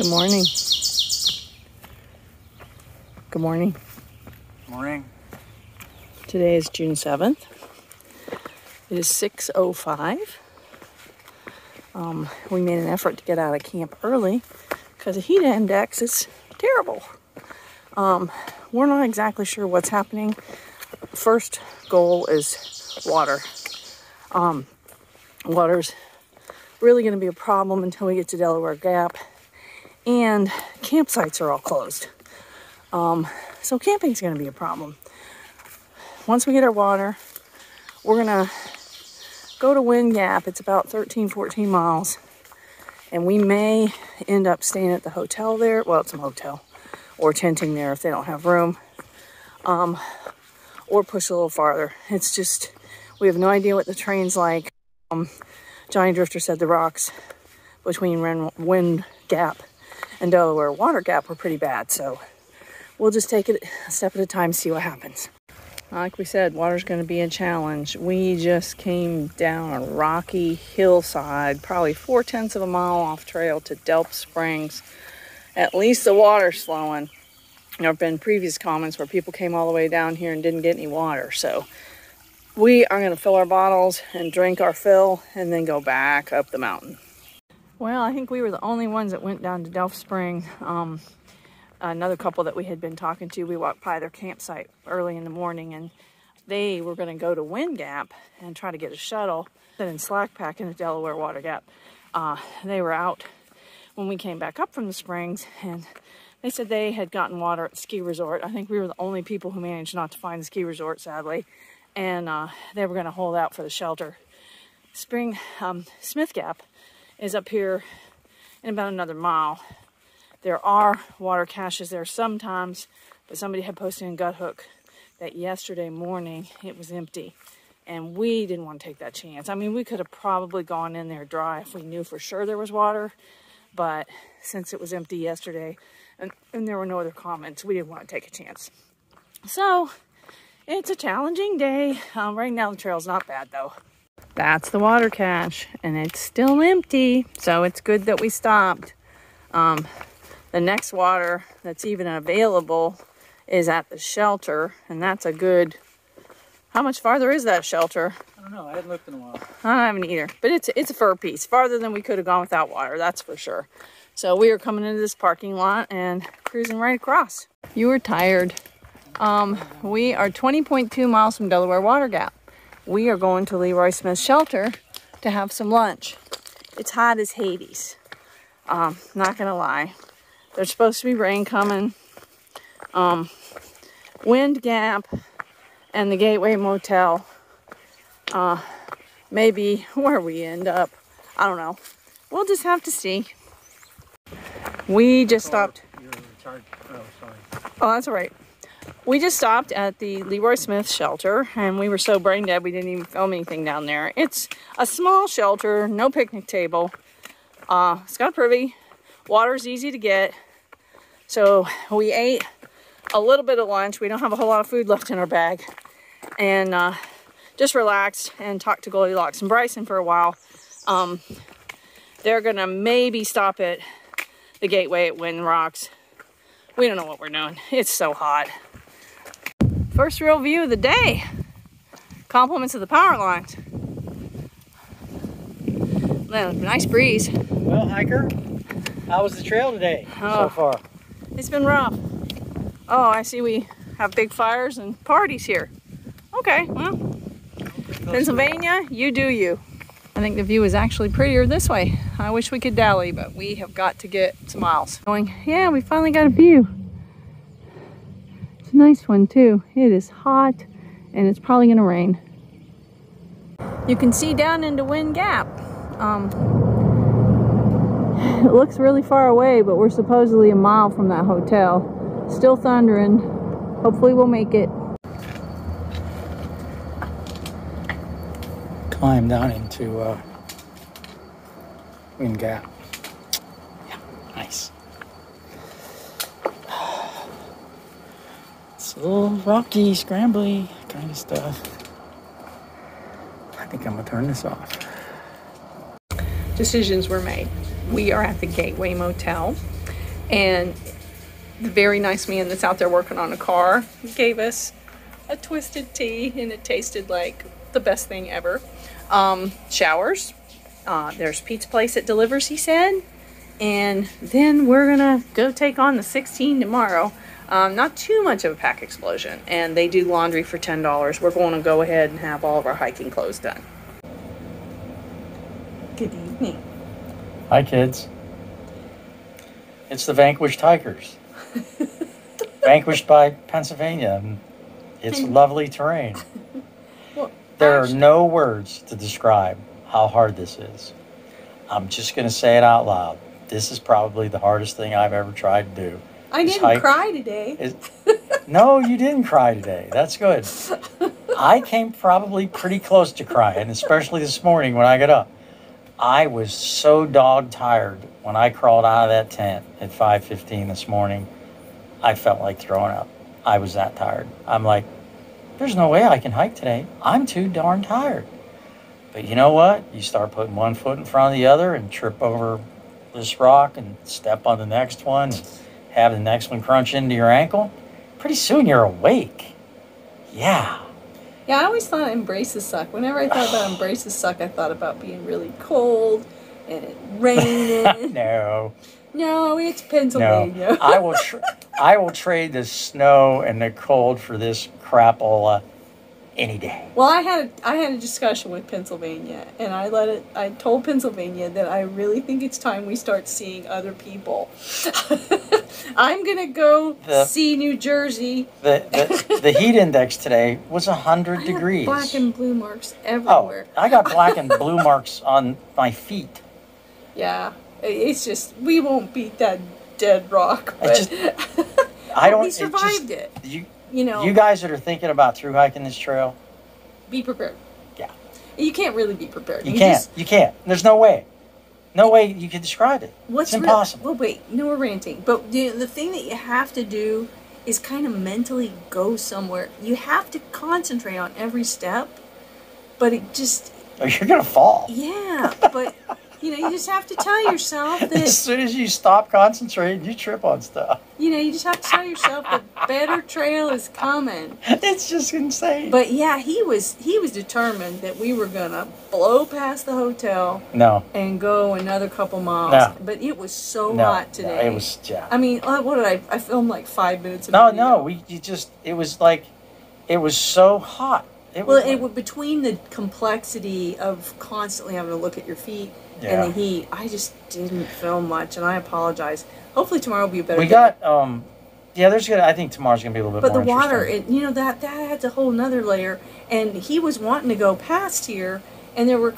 Good morning. Good morning. Morning. Today is June 7th. It is 6:05. We made an effort to get out of camp early because the heat index is terrible. We're not exactly sure what's happening. First goal is water. Water's really going to be a problem until we get to Delaware Gap, and campsites are all closed. So camping's going to be a problem. Once we get our water, we're going to go to Wind Gap. It's about 13-14 miles, and we may end up staying at the hotel there. Well, it's a motel, or tenting there if they don't have room, or push a little farther. It's just, we have no idea what the terrain's like. Johnny Drifter said the rocks between Wind Gap and Delaware Water Gap were pretty bad, so we'll just take it a step at a time, see what happens. Like we said, water's going to be a challenge. We just came down a rocky hillside, probably 4/10 of a mile off trail to Delph Springs. At least the water's flowing. There have been previous comments where people came all the way down here and didn't get any water. So we are going to fill our bottles and drink our fill and then go back up the mountain. Well, I think we were the only ones that went down to Delph Spring. Another couple that we had been talking to, we walked by their campsite early in the morning, and they were going to go to Wind Gap and try to get a shuttle. Then in slack pack in the Delaware Water Gap. They were out when we came back up from the springs, and they said they had gotten water at the ski resort. I think we were the only people who managed not to find the ski resort, sadly, and they were going to hold out for the shelter. Smith Gap is up here in about another mile. There are water caches there sometimes, but somebody had posted in Guthook that yesterday morning it was empty, and we didn't want to take that chance. I mean, we could have probably gone in there dry if we knew for sure there was water, but since it was empty yesterday and there were no other comments, we didn't want to take a chance. So it's a challenging day. Right now the trail's not bad though. That's the water cache, and it's still empty, so it's good that we stopped. The next water that's even available is at the shelter, and that's a good... How much farther is that shelter? I don't know. I haven't looked in a while. I haven't either, but it's a fur piece. Farther than we could have gone without water, that's for sure. So we are coming into this parking lot and cruising right across. You were tired. We are 20.2 miles from Delaware Water Gap. We are going to Leroy Smith's shelter to have some lunch. It's hot as Hades. Not gonna lie. There's supposed to be rain coming. Wind Gap and the Gateway Motel. Maybe where we end up. I don't know. We'll just have to see. We just stopped. Oh, that's all right. We just stopped at the Leroy Smith shelter, and we were so brain dead we didn't even film anything down there. It's a small shelter, no picnic table. It's got a privy. Water's easy to get. So we ate a little bit of lunch. We don't have a whole lot of food left in our bag. And just relaxed and talked to Goldilocks and Bryson for a while. They're gonna maybe stop at the Gateway at Wind Rocks. We don't know what we're doing. It's so hot. First real view of the day. Compliments of the power lines. Nice breeze. Well, hiker, how was the trail today so far? It's been rough. Oh, I see we have big fires and parties here. Okay, well, Pennsylvania, you do you. I think the view is actually prettier this way. I wish we could dally, but we have got to get some miles. Yeah, we finally got a view. It's a nice one too. It is hot and it's probably gonna rain. You can see down into Wind Gap. It looks really far away, but we're supposedly a mile from that hotel. Still thundering. Hopefully we'll make it. Climb down into Wind Gap. Yeah, nice. It's a little rocky, scrambly kind of stuff. I think I'm gonna turn this off. Decisions were made. We are at the Gateway Motel. And the very nice man that's out there working on a car gave us a twisted tea, and it tasted like the best thing ever. Showers. There's pizza place that delivers, he said. And then we're gonna go take on the 16 tomorrow. Not too much of a pack explosion. And they do laundry for $10. We're going to go ahead and have all of our hiking clothes done. Good evening. Hi, kids. It's the vanquished hikers. Vanquished by Pennsylvania. It's lovely terrain. Well, there are no words to describe how hard this is. I'm just going to say it out loud. This is probably the hardest thing I've ever tried to do. I didn't cry today. No, you didn't cry today. That's good. I came probably pretty close to crying, especially this morning when I got up. I was so dog tired when I crawled out of that tent at 5:15 this morning. I felt like throwing up. I was that tired. I'm like, there's no way I can hike today. I'm too darn tired. But you know what? You start putting one foot in front of the other and trip over this rock and step on the next one and have the next one crunch into your ankle. Pretty soon you're awake. Yeah. Yeah, I always thought embraces suck. Whenever I thought about embraces suck, I thought about being really cold and it raining. No, it's Pennsylvania. No. I will trade the snow and the cold for this crapola any day. Well, I had a discussion with Pennsylvania, and I told Pennsylvania that I really think it's time we start seeing other people. I'm gonna go see New Jersey. The heat index today was 100 degrees. Black and blue marks everywhere. Oh, I got black and blue marks on my feet. Yeah, it's just we won't beat that dead rock. But we survived it. You know, you guys that are thinking about through hiking this trail, be prepared. Yeah. You can't really be prepared. You can't. There's no way. No way you can describe it. It's impossible. Well, wait. No, we're ranting. But the thing that you have to do is kind of mentally go somewhere. You have to concentrate on every step, but it just... Oh, you're going to fall. Yeah, but... You know, you just have to tell yourself that... As soon as you stop concentrating, you trip on stuff. You know, you just have to tell yourself that better trail is coming. It's just insane. But yeah, he was determined that we were going to blow past the hotel and go another couple miles. No. But it was so hot today. It was, yeah. I mean, what did I filmed like 5 minutes of video. It was like, it was so hot. It was between the complexity of constantly having to look at your feet and the heat, I just didn't film much, and I apologize. Hopefully tomorrow will be a better day. I think tomorrow's going to be a little bit more interesting. But the water, that adds a whole nother layer, and he was wanting to go past here, and there were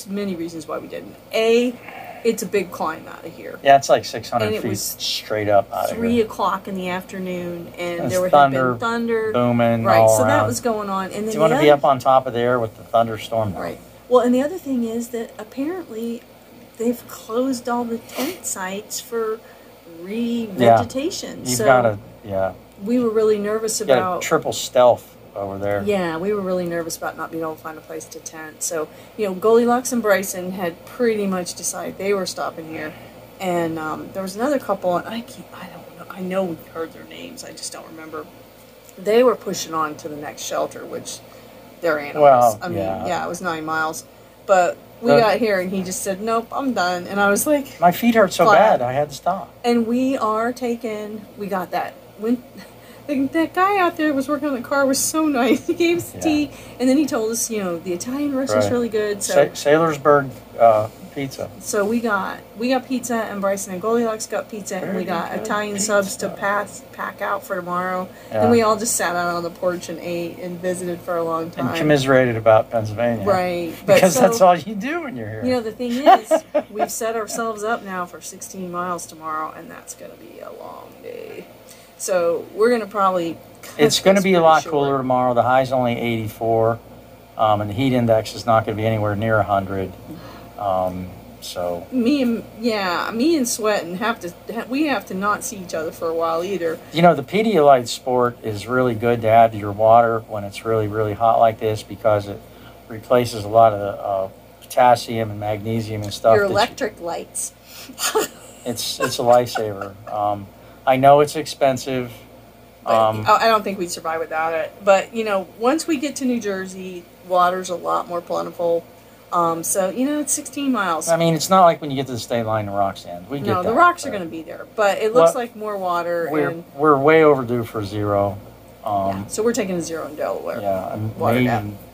many reasons why we didn't. It's a big climb out of here. Yeah, it's like 600 feet straight up out of here. 3 o'clock in the afternoon, and there had been thunder. Booming right, all so around. That was going on. And then you want to be up on top of there with the thunderstorm? Right. Well, and the other thing is that apparently they've closed all the tent sites for revegetation. We were really nervous about... got a triple stealth over there. Yeah, we were really nervous about not being able to find a place to tent. So, Goldilocks and Bryson had pretty much decided they were stopping here. And there was another couple, and I don't know. I know we heard their names. I just don't remember. They were pushing on to the next shelter, which they're animals. Well, it was 9 miles. But we got here, and he just said, nope, I'm done. And I was like... My feet hurt so bad, I had to stop. And we got that. That guy out there was working on the car was so nice. He gave us the tea, and then he told us, the Italian restaurant's really good. So Saylorsburg pizza. So we got pizza, and Bryson and Goldilocks got pizza, and we got Italian subs to pack out for tomorrow. Yeah. And we all just sat out on the porch and ate and visited for a long time. And commiserated about Pennsylvania. Right. Because that's all you do when you're here. The thing is, we've set ourselves up now for 16 miles tomorrow, and that's going to be a long day. So we're going to probably... It's going to be a lot cooler tomorrow. The high's only 84, and the heat index is not going to be anywhere near 100. So me and Sweatin we have to not see each other for a while either. The Pedialyte sport is really good to add to your water when it's really, really hot like this, because it replaces a lot of the potassium and magnesium and stuff. Your electric lights. It's a lifesaver. I know it's expensive. But I don't think we'd survive without it. But, you know, once we get to New Jersey, water's a lot more plentiful. So, you know, it's 16 miles. I mean, it's not like when you get to the state line, the rock stand. We get No, that, the rocks are going to be there. But it looks like more water. We're way overdue for zero. So we're taking a zero in Delaware. Yeah,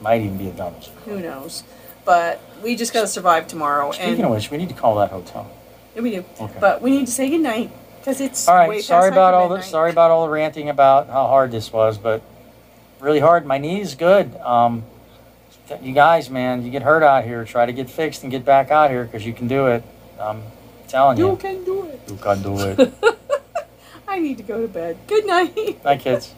might even be a double. Who knows? But we just got to survive tomorrow. Speaking of which, we need to call that hotel. Yeah, we do. Okay. But we need to say goodnight. Because it's all right. way Sorry past about all midnight. sorry about all the ranting about how hard this was, but really hard. My knee is good. You guys, man, you get hurt out here. Try to get fixed and get back out here because you can do it. I'm telling you. You can do it. You can do it. I need to go to bed. Good night. Bye, kids.